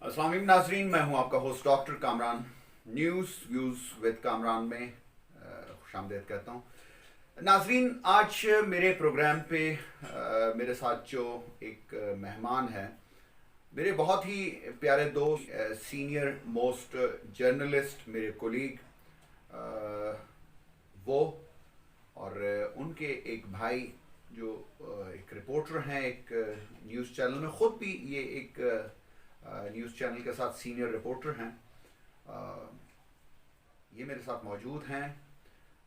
अस्सलाम वालेकुम नाजरीन, मैं हूं आपका host doctor Kamran. News views with Kamran में खुशामदीद कहता हूं। नाजरीन, आज मेरे प्रोग्राम पे मेरे साथ जो एक मेहमान है, मेरे बहुत ही प्यारे दोस्त, सीनियर मोस्ट जर्नलिस्ट, मेरे कोलीग, वो और उनके एक भाई जो एक रिपोर्टर हैं एक न्यूज़ चैनल में, ख़ुद भी ये एक न्यूज़ चैनल के साथ सीनियर रिपोर्टर हैं। ये मेरे साथ मौजूद हैं।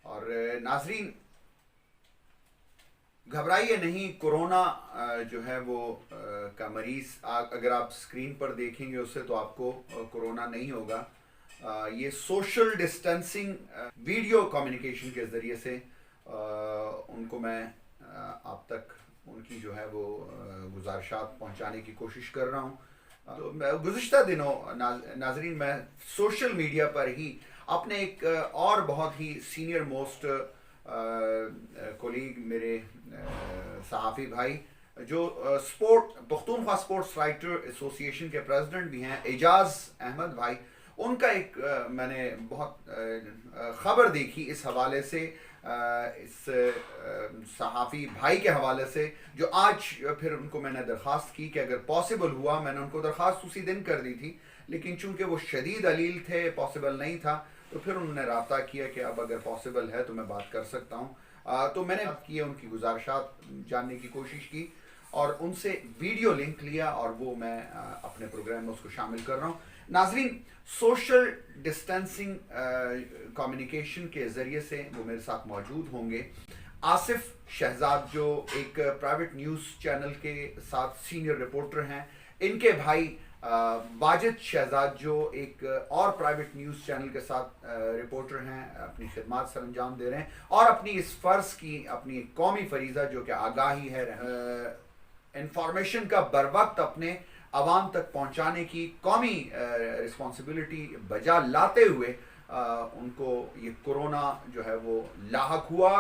और नाजरीन, घबराइए नहीं, कोरोना जो है वो का मरीज़ अगर आप स्क्रीन पर देखेंगे उससे तो आपको कोरोना नहीं होगा। ये सोशल डिस्टेंसिंग वीडियो कम्युनिकेशन के ज़रिए से उनको मैं आप तक उनकी जो है वो गुजारिशात पहुंचाने की कोशिश कर रहा हूं। तो गुज़िश्ता दिनों नाजरीन, मैं सोशल मीडिया पर ही अपने एक और बहुत ही सीनियर मोस्ट कोलीग, मेरे सहाफ़ी भाई जो पख्तूनख्वा स्पोर्ट्स राइटर एसोसिएशन के प्रेसिडेंट भी हैं, एजाज अहमद भाई, उनका एक मैंने बहुत ख़बर देखी इस हवाले से, इस सहाफ़ी भाई के हवाले से, जो आज फिर उनको मैंने दरख्वास्त की कि अगर पॉसिबल हुआ, मैंने उनको दरख्वास्त उसी दिन कर दी थी, लेकिन चूंकि वो शदीद अलील थे, पॉसिबल नहीं था, तो फिर उन्होंने रब्ता किया कि अब अगर पॉसिबल है तो मैं बात कर सकता हूँ। तो मैंने किए, उनकी गुजारिशात जानने की कोशिश की और उनसे वीडियो लिंक लिया और वो मैं अपने प्रोग्राम में उसको शामिल कर रहा हूँ। नाजरीन, सोशल डिस्टेंसिंग कम्युनिकेशन के ज़रिए से वो मेरे साथ मौजूद होंगे। आसिफ शहजाद जो एक प्राइवेट न्यूज़ चैनल के साथ सीनियर रिपोर्टर हैं, इनके भाई वाजिद शहजाद जो एक और प्राइवेट न्यूज़ चैनल के साथ रिपोर्टर हैं, अपनी खिदमत सर अंजाम दे रहे हैं और अपनी इस फ़र्ज़ की, अपनी कौमी फरीज़ा जो कि आगाही है, इंफॉर्मेशन का बर वक्त अपने आवाम तक पहुंचाने की कौमी रिस्पॉन्सिबिलिटी बजा लाते हुए उनको ये कोरोना जो है वो लाहक हुआ।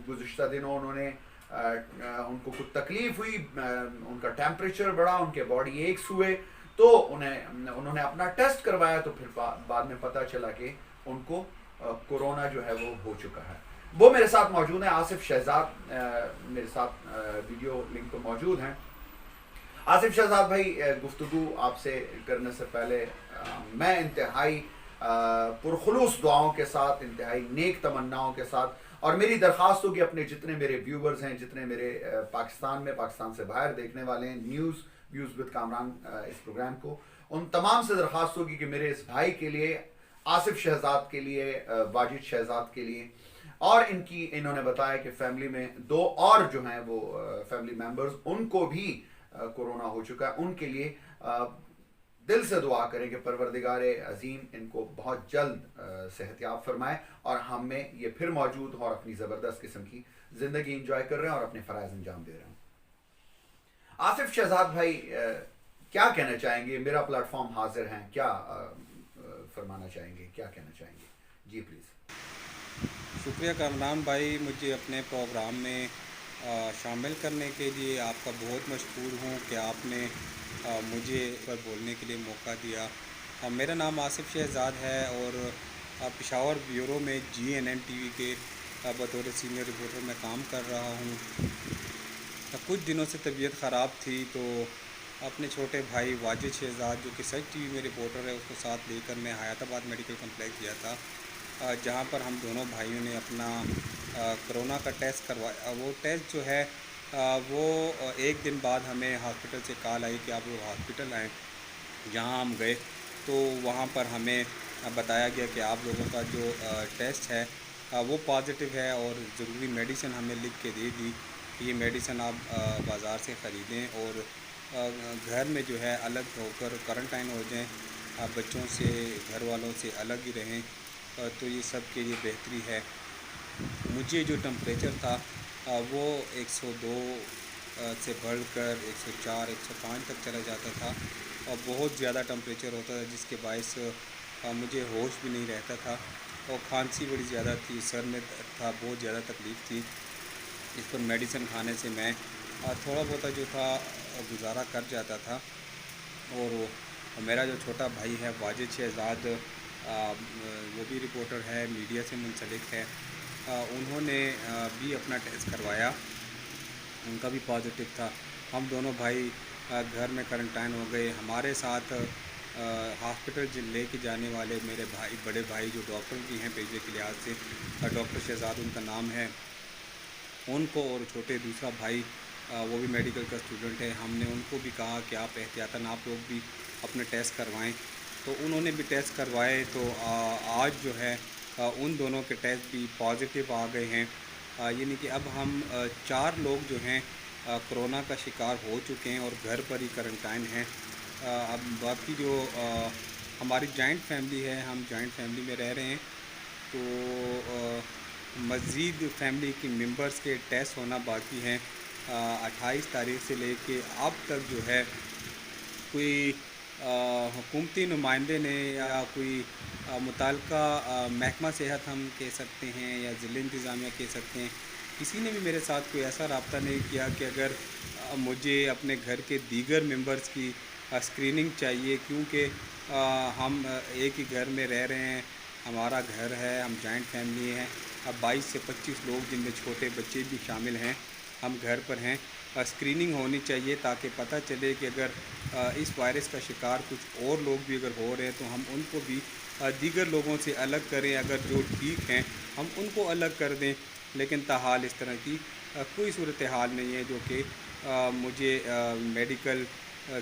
गुज़िश्ता दिनों उनको कुछ तकलीफ़ हुई, उनका टेम्परेचर बढ़ा, उनके बॉडी एक्स हुए, तो उन्होंने अपना टेस्ट करवाया, तो फिर बाद में पता चला कि उनको कोरोना जो है वो हो चुका है। वो मेरे साथ मौजूद हैं, आसिफ शहजाद मेरे साथ वीडियो लिंक पर मौजूद हैं। आसिफ शहजाद भाई, गुफ्तगू आपसे करने से पहले मैं इंतहाई पुरखुलूस दुआओं के साथ, इंतहाई नेक तमन्नाओं के साथ, और मेरी दरख्वास्त होगी अपने जितने मेरे व्यूवर्स हैं, जितने मेरे पाकिस्तान से बाहर देखने वाले हैं न्यूज़ व्यूज़ विद कामरान इस प्रोग्राम को, उन तमाम से दरख्वास्त होगी कि मेरे इस भाई के लिए, आसिफ शहजाद के लिए, वाजिद शहजाद के लिए, और इन्होंने बताया कि फैमिली में दो और जो हैं वो फैमिली मेम्बर्स, उनको भी कोरोना हो चुका है, उनके लिए दिल से दुआ करें कि परवरदिगार अजीम इनको बहुत जल्द सेहतयाब फरमाए और हम में ये फिर मौजूद हो और अपनी ज़बरदस्त किस्म की ज़िंदगी इंजॉय कर रहे हैं और अपने फ़राइज़ अंजाम दे रहे हैं। आसिफ शहजाद भाई, क्या कहना चाहेंगे? मेरा प्लेटफॉर्म हाजिर हैं, क्या फरमाना चाहेंगे, क्या कहना चाहेंगे? जी प्लीज़। शुक्रिया कामरान भाई, मुझे अपने प्रोग्राम में शामिल करने के लिए आपका बहुत मशकूर हूँ कि आपने मुझे पर बोलने के लिए मौका दिया। मेरा नाम आसिफ शहजाद है और पेशावर ब्यूरो में GNN TV के बतौर सीनियर रिपोर्टर में काम कर रहा हूँ। कुछ दिनों से तबीयत ख़राब थी, तो अपने छोटे भाई वाजिद शहजाद जो कि सच TV में रिपोर्टर है, उसको साथ लेकर मैं हयाताबाद मेडिकल कम्प्लेक्स गया था, जहाँ पर हम दोनों भाइयों ने अपना कोरोना का टेस्ट करवाया। वो टेस्ट जो है वो एक दिन बाद हमें हॉस्पिटल से कॉल आई कि आप लोग हॉस्पिटल आएँ। जहाँ हम गए तो वहाँ पर हमें बताया गया कि आप लोगों का जो टेस्ट है वो पॉजिटिव है और ज़रूरी मेडिसिन हमें लिख के दे दी कि ये मेडिसिन आप बाज़ार से ख़रीदें और घर में जो है अलग होकर क्वारंटाइन हो जाएं, बच्चों से, घर वालों से अलग ही रहें, तो ये सब के लिए बेहतरी है। मुझे जो टेम्परेचर था वो 102 से बढ़कर 104, 105 तक चला जाता था और बहुत ज़्यादा टेम्परेचर होता था, जिसके बायस मुझे होश भी नहीं रहता था और खांसी बड़ी ज़्यादा थी, सर में था, बहुत ज़्यादा तकलीफ़ थी। इस पर मेडिसिन खाने से मैं थोड़ा बहुत जो था गुजारा कर जाता था और اور میرا جو چھوٹا بھائی ہے واجد شہزاد وہ بھی رپورٹر ہے، میڈیا سے منسلک ہے، انہوں نے بھی اپنا ٹیسٹ کروایا، ان کا بھی پازیٹیو تھا۔ ہم دونوں بھائی گھر میں کرنٹائن ہو گئے۔ ہمارے ساتھ ہاسپٹل لے کے جانے والے میرے بھائی، بڑے بھائی جو ڈاکٹر بھی ہیں پیشے کے لحاظ سے، ڈاکٹر شہزاد ان کا نام ہے، ان کو اور چھوٹے دوسرا بھائی وہ بھی میڈیکل کا اسٹوڈنٹ ہے، ہم نے ان کو بھی کہا کہ آپ احتیاطاً آپ لوگ بھی اپنے ٹیسٹ کروائیں، تو انہوں نے بھی ٹیسٹ کروائے۔ تو آج جو ہے ان دونوں کے ٹیسٹ بھی پازیٹیو آ گئے ہیں، یعنی کہ اب ہم 4 لوگ جو ہیں کرونا کا شکار ہو چکے ہیں اور گھر پر ہی کرنٹائن ہیں۔ اب باقی جو ہماری جوائنٹ فیملی ہے، ہم جوائنٹ فیملی میں رہ رہے ہیں، تو مزید فیملی کی ممبرز کے ٹیسٹ ہونا باقی ہیں۔ 28 تاریخ سے لے کے اب تک جو ہے کوئی حکومتی نمائندے نے یا کوئی متعلقہ محکمہ صحت ہم کہہ سکتے ہیں یا ضلع انتظامیہ کہہ سکتے ہیں، کسی نے بھی میرے ساتھ کوئی ایسا رابطہ نہیں کیا کہ اگر مجھے اپنے گھر کے دیگر ممبرز کی اسکریننگ چاہیے، کیونکہ ہم ایک ہی گھر میں رہ رہے ہیں، ہمارا گھر ہے، ہم جوائنٹ فیملی ہیں، اب 22 سے 25 لوگ جن میں چھوٹے بچے بھی شامل ہیں، ہم گھر پر ہیں، اسکریننگ ہونی چاہیے تاکہ پتہ چلے کہ اگر اس وائرس کا شکار کچھ اور لوگ بھی اگر ہو رہے ہیں تو ہم ان کو بھی دیگر لوگوں سے الگ کریں، اگر جو ٹھیک ہیں ہم ان کو الگ کر دیں، لیکن تاحال اس طرح کی کوئی صورتحال نہیں ہے جو کہ مجھے میڈیکل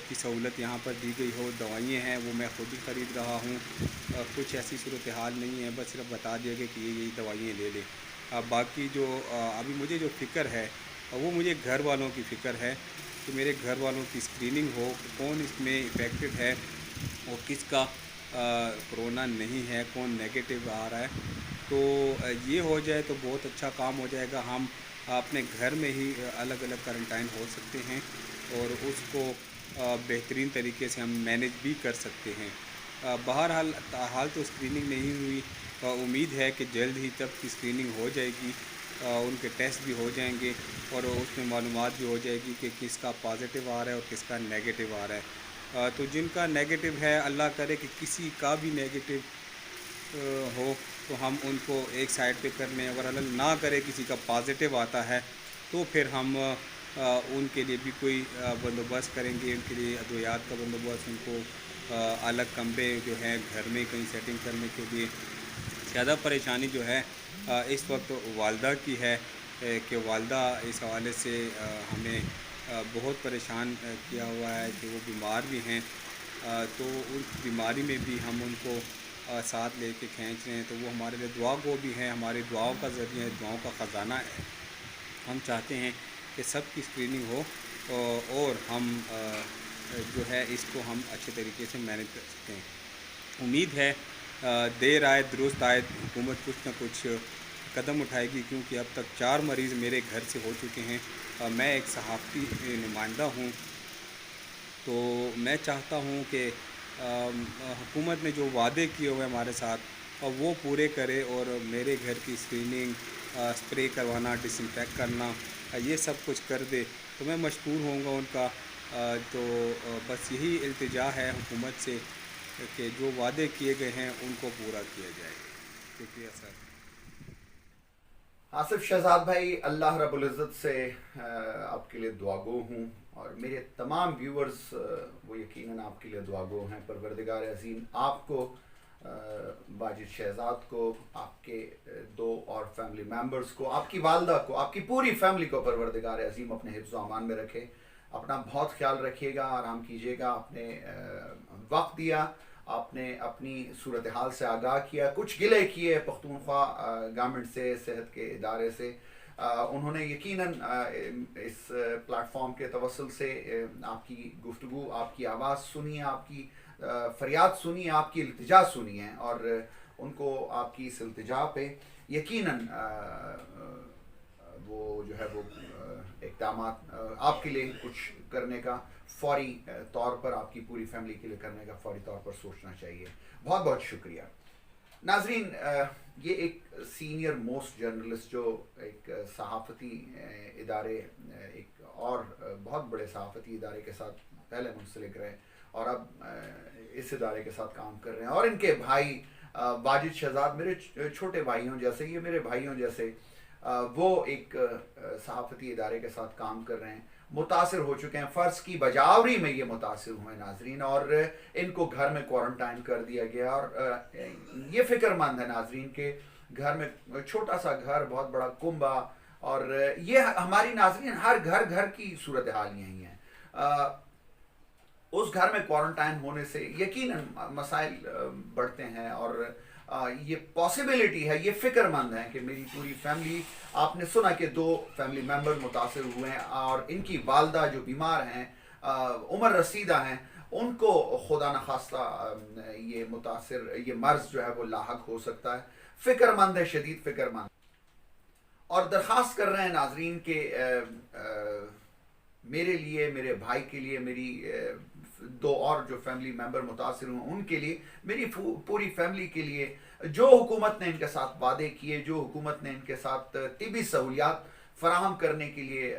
کی سہولت یہاں پر دی گئی ہو، دوائیں ہیں وہ میں خود ہی خرید رہا ہوں، کچھ ایسی صورتحال نہیں ہے، بس صرف بتا دیا گیا کہ یہی دوائیں لے لیں۔ باقی جو ابھی مجھے جو فکر ہے وہ مجھے گھر والوں کی فکر ہے کہ میرے گھر والوں کی اسکریننگ ہو، کون اس میں افیکٹڈ ہے اور کس کا کرونا نہیں ہے، کون نیگیٹو آ رہا ہے، تو یہ ہو جائے تو بہت اچھا کام ہو جائے گا، ہم اپنے گھر میں ہی الگ الگ کوارنٹائن ہو سکتے ہیں اور اس کو بہترین طریقے سے ہم مینیج بھی کر سکتے ہیں۔ بہرحال حال تو اسکریننگ نہیں ہوئی، امید ہے کہ جلد ہی تب کی اسکریننگ ہو جائے گی، ان کے ٹیسٹ بھی ہو جائیں گے اور اس میں معلومات بھی ہو جائے گی کہ کس کا پازیٹیو آ رہا ہے اور کس کا نیگیٹو آ رہا ہے۔ تو جن کا نیگیٹو ہے اللہ کرے کہ کسی کا بھی نیگیٹو ہو تو ہم ان کو ایک سائڈ پہ کر لیں، اگر اللہ نہ کرے کسی کا پازیٹیو آتا ہے تو پھر ہم ان کے لیے بھی کوئی بندوبست کریں گے، ان کے لیے ادویات کا بندوبست، ان کو الگ کمرے جو ہیں گھر میں کہیں سیٹنگ کرنے کے لیے۔ زیادہ پریشانی جو ہے اس وقت والدہ کی ہے کہ والدہ اس حوالے سے ہمیں بہت پریشان کیا ہوا ہے کہ وہ بیمار بھی ہیں، تو اس بیماری میں بھی ہم ان کو ساتھ لے کے کھینچ رہے ہیں، تو وہ ہمارے لیے دعا گو بھی ہیں، ہماری دعاؤں کا ذریعہ ہے، دعاؤں کا خزانہ ہے۔ ہم چاہتے ہیں کہ سب کی اسکریننگ ہو اور ہم جو ہے اس کو ہم اچھے طریقے سے مینیج کر سکتے ہیں۔ امید ہے دیر آئے درست آئے، حکومت کچھ نہ کچھ قدم اٹھائے گی، کیونکہ اب تک 4 مریض میرے گھر سے ہو چکے ہیں۔ میں ایک صحافتی نمائندہ ہوں، تو میں چاہتا ہوں کہ حکومت نے جو وعدے کیے ہوئے ہمارے ساتھ وہ پورے کرے اور میرے گھر کی اسکریننگ، اسپرے کروانا، ڈس انفیکٹ کرنا، یہ سب کچھ کر دے تو میں مشکور ہوں گا ان کا۔ تو بس یہی التجا ہے حکومت سے کہ جو وعدے کیے گئے ہیں ان کو پورا کیا جائے۔ شکریہ سر۔ آصف شہزاد بھائی، اللہ رب العزت سے آپ کے لیے دعا گو ہوں، اور میرے تمام ویورز وہ یقیناً آپ کے لیے دعا گو ہیں۔ پروردگار عظیم آپ کو، واجد شہزاد کو، آپ کے 2 اور فیملی ممبرز کو، آپ کی والدہ کو، آپ کی پوری فیملی کو پروردگار عظیم اپنے حفظ و امان میں رکھے۔ اپنا بہت خیال رکھیے گا، آرام کیجیے گا۔ آپ نے وقت دیا، آپ نے اپنی صورتحال سے آگاہ کیا، کچھ گلے کیے پختونخوا گورنمنٹ سے، صحت کے ادارے سے۔ انہوں نے یقیناً اس پلیٹ فارم کے توسل سے آپ کی گفتگو، آپ کی آواز سنی ہے، آپ کی فریاد سنی ہے، آپ کی التجا سنی ہے، اور ان کو آپ کی اس التجا پہ یقیناً وہ جو ہے وہ اقدامات آپ کے لیے کچھ کرنے کا فوری طور پر، آپ کی پوری فیملی کے لیے کرنے کا فوری طور پر سوچنا چاہیے۔ بہت بہت شکریہ۔ नाजरीन, ये एक सीनियर मोस्ट जर्नलिस्ट जो एक सहाफ़ती इदारे, एक और बहुत बड़े सहाफ़ती इदारे के साथ पहले मुंसलिक रहे और अब इस इदारे के साथ काम कर रहे हैं, और इनके भाई वाजिद शहजाद मेरे छोटे भाइयों जैसे, ये मेरे भाइयों जैसे, वो एक सहाफ़ती इदारे के साथ काम कर रहे हैं, मुतासिर हो चुके हैं। फ़र्ज की बजावरी में ये मुतासिर हुए नाजरीन, और इनको घर में क्वारंटाइन कर दिया गया। और ये फ़िक्रमंद है नाजरीन के घर में छोटा सा घर, बहुत बड़ा कुंबा, और ये हमारी नाजरीन हर घर की सूरत हाल यही है। उस घर में क्वारंटाइन होने से यकीनन मसाइल बढ़ते हैं, और ये पॉसिबिलिटी है, ये फ़िक्रमंद है कि मेरी पूरी फैमिली, आपने सुना कि 2 फैमिली मेम्बर मुतासिर हुए हैं, और इनकी वालदा जो बीमार हैं, उम्र रसीदा हैं, उनको खुदा न खास्ता ये मुतासिर, ये मर्ज जो है वो लाहक हो सकता है। फ़िक्रमंद है, शदीद फ़िक्रमंद, और दरख्वास्त कर रहे हैं नाजरीन के मेरे लिए, मेरे भाई के लिए, मेरी 2 और जो फैमिली मेंबर मुतासिर हुए उनके लिए, मेरी पूरी फैमिली के लिए, जो हुकूमत ने इनके साथ वादे किए, जो हुकूमत ने इनके साथ तिबी सहूलियात फराहम करने के लिए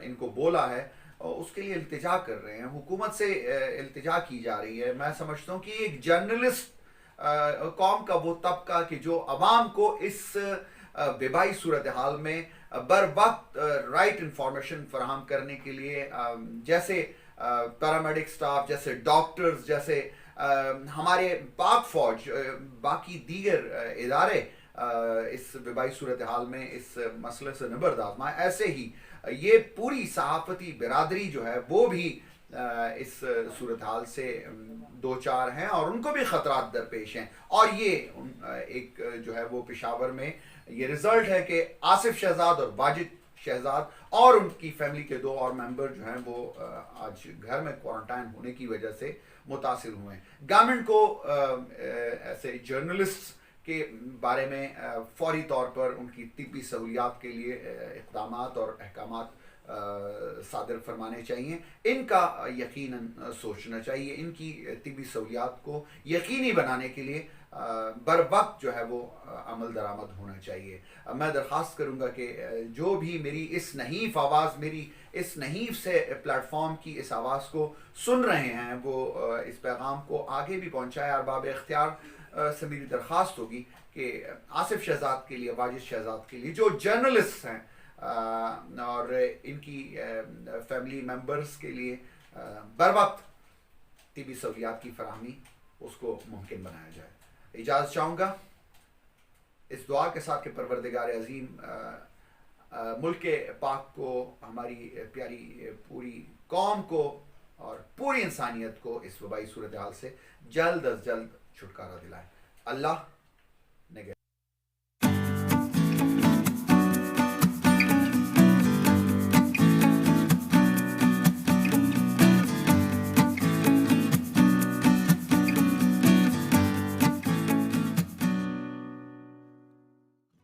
इनको बोला है, उसके लिए इल्तिजा कर रहे हैं। हुकूमत से इल्तिजा की जा रही है। मैं समझता हूँ कि एक जर्नलिस्ट कौम का वो तबका कि जो अवाम को इस बेबाई सूरत हाल में बर वक्त राइट इंफॉर्मेशन फराहम करने के लिए, जैसे पैरामेडिक स्टाफ, जैसे डॉक्टर्स, जैसे हमारे पाक फौज, बाकी दीगर इदारे इस वबाई सूरत हाल में इस मसले से निबर्द आजमाएं, ऐसे ही ये पूरी सहाफ़ती बिरादरी जो है वो भी इस सूरत हाल से 2-4 हैं, और उनको भी ख़तरात दरपेश हैं। और ये एक जो है वो पेशावर में ये रिज़ल्ट है कि आसिफ शहजाद और वाजिद शहजाद और उनकी फैमिली के 2 और मेंबर जो हैं वो आज घर में क्वारंटाइन होने की वजह से मुतासिर हुए हैं। गवर्नमेंट को ऐसे जर्नलिस्ट के बारे में फौरी तौर पर उनकी तिब्बी सहूलियात के लिए इक़दामात और अहकामात सादर फरमाने चाहिए। इनका यकीनन सोचना चाहिए, इनकी तिब्बी सहूलियात को यकीनी बनाने के लिए बर वक्त जो है वो अमल दरामद होना चाहिए। मैं दरख्वास्त करूँगा कि जो भी मेरी इस नहीफ आवाज़, मेरी इस नहीफ से प्लेटफॉर्म की इस आवाज़ को सुन रहे हैं, वो इस पैगाम को आगे भी पहुँचाए। अरबाब इख्तियार से मेरी दरख्वास्त होगी कि आसिफ शहजाद के लिए, वाजिद शहजाद के लिए, जो जर्नलिस्ट हैं और इनकी फैमिली मेम्बर्स के लिए बर वक्त तिब्बी सहूलियात की फराहमी उसको मुमकिन बनाया जाए। इजाज़त चाहूँगा इस दुआ के साथ कि परवरदिगार अज़ीम मुल्क पाक को, हमारी प्यारी पूरी कौम को और पूरी इंसानियत को इस वबाई सूरत हाल से जल्द अज जल्द छुटकारा दिलाए। अल्लाह ने